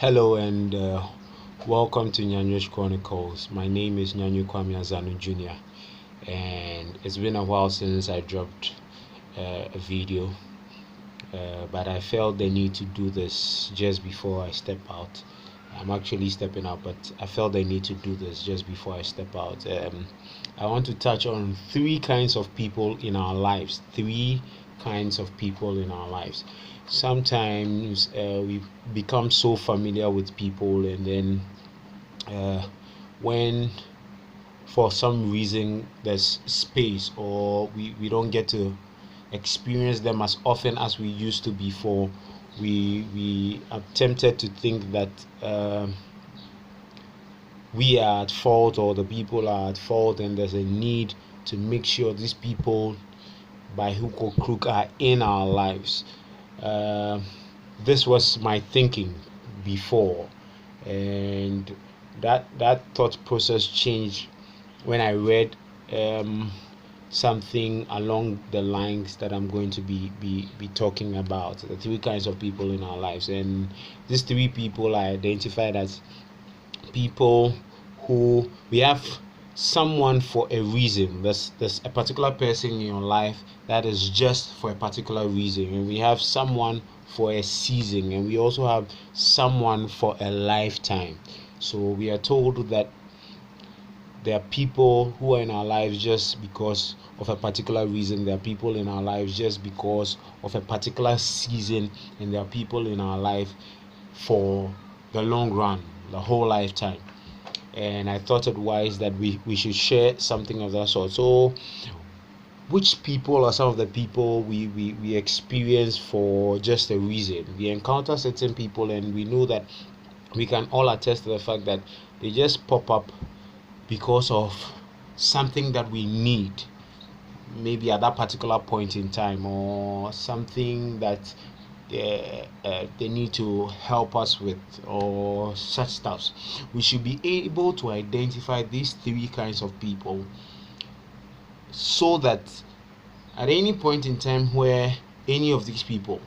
Hello and welcome to Nyanyu's Chronicles. My name is Nyanyu Kwame Azanu Jr. and it's been a while since I dropped a video, but I felt the need to do this just before I step out. I'm actually stepping out, but I felt the need to do this just before I step out. I want to touch on three kinds of people in our lives. Three kinds of people in our lives. Sometimes we become so familiar with people, and then when for some reason there's space or we don't get to experience them as often as we used to before, we are tempted to think that we are at fault or the people are at fault, and there's a need to make sure these people by hook or crook are in our lives. uh, this was my thinking before, and that thought process changed when I read um, something along the lines that I'm going to be talking about, the three kinds of people in our lives. And these three people I identified as people who we have someone for a reason. There's a particular person in your life that is just for a particular reason, and we have someone for a season, and we also have someone for a lifetime. So we are told that there are people who are in our lives just because of a particular reason. There are people in our lives just because of a particular season, and there are people in our life for the long run, the whole lifetime. And I thought it wise that we should share something of that sort. So, which people are some of the people we experience for just a reason? We encounter certain people, and we know that we can all attest to the fact that they just pop up because of something that we need, maybe at that particular point in time, or something that they need to help us with, or such stuffs. We should be able to identify these three kinds of people, so that at any point in time where any of these people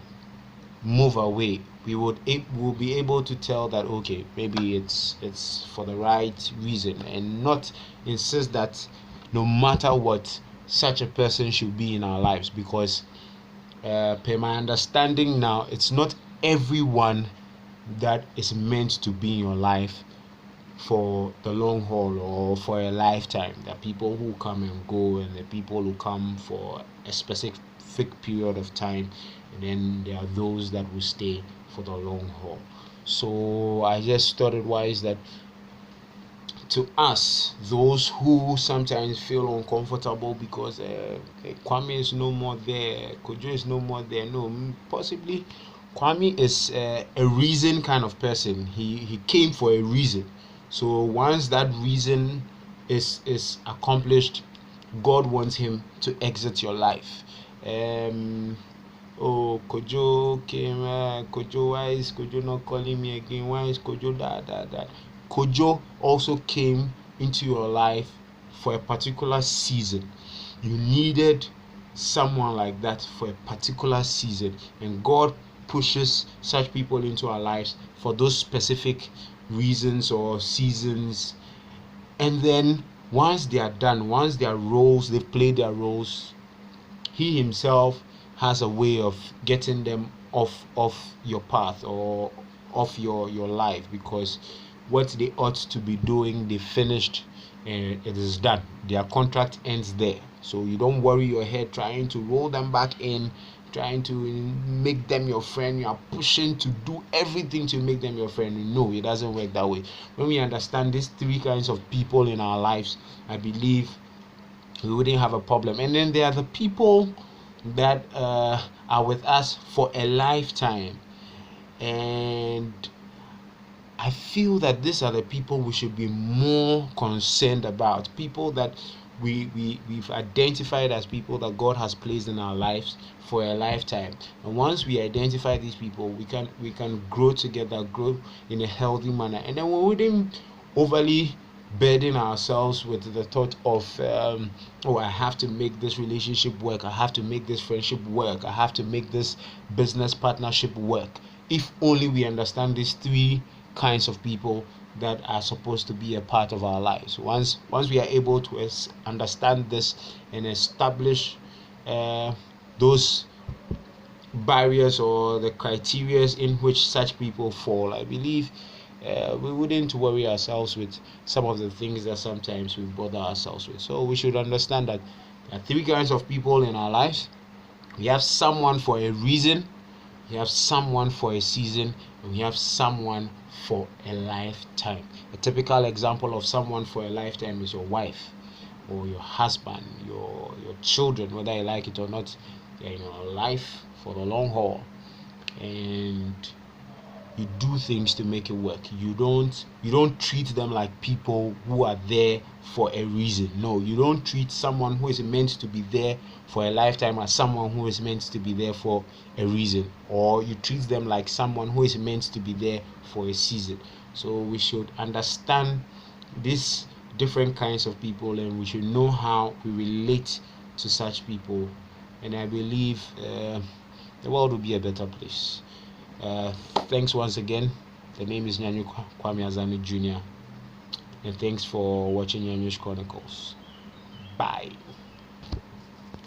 move away, will be able to tell that okay, maybe it's for the right reason, and not insist that no matter what, such a person should be in our lives. Because per my understanding now, it's not everyone that is meant to be in your life for the long haul or for a lifetime. There are people who come and go, and there are people who come for a specific period of time, and then there are those that will stay for the long haul. So I just thought it wise that to us, those who sometimes feel uncomfortable because Kwame is no more there, Kojo is no more there. No, possibly Kwame is a reason kind of person. He came for a reason. So once that reason is accomplished, God wants him to exit your life. Oh, Kojo came. Kojo, why is Kojo not calling me again? Why is Kojo that? Kojo also came into your life for a particular season. You needed someone like that for a particular season, and God pushes such people into our lives for those specific reasons or seasons. And then once they are done, once their roles, they've played their roles, he himself has a way of getting them off your path, or off your life, because what they ought to be doing, they finished, and it is done. Their contract ends there. So you don't worry your head trying to roll them back in, trying to make them your friend. You are pushing to do everything to make them your friend. No, it doesn't work that way. When we understand these three kinds of people in our lives, I believe we wouldn't have a problem. And then there are the people that are with us for a lifetime, and I feel that these are the people we should be more concerned about. People that we've identified as people that God has placed in our lives for a lifetime. And once we identify these people, we can grow together, grow in a healthy manner, and then we wouldn't overly burden ourselves with the thought of oh, I have to make this relationship work, I have to make this friendship work, I have to make this business partnership work. If only we understand these three kinds of people that are supposed to be a part of our lives. Once we are able to understand this and establish those barriers or the criteria in which such people fall, I believe we wouldn't worry ourselves with some of the things that sometimes we bother ourselves with. So we should understand that there are three kinds of people in our lives. We have someone for a reason, we have someone for a season, and we have someone for a lifetime. A typical example of someone for a lifetime is your wife or your husband, your children, whether you like it or not. They're in your life for the long haul, and you do things to make it work. You don't treat them like people who are there for a reason. No, you don't treat someone who is meant to be there for a lifetime as someone who is meant to be there for a reason, or you treat them like someone who is meant to be there for a season. So we should understand these different kinds of people, and we should know how we relate to such people, and I believe the world will be a better place. Thanks once again. The name is Nyanyu Kwame Azani Jr. And thanks for watching Nyanyu's Chronicles. Bye.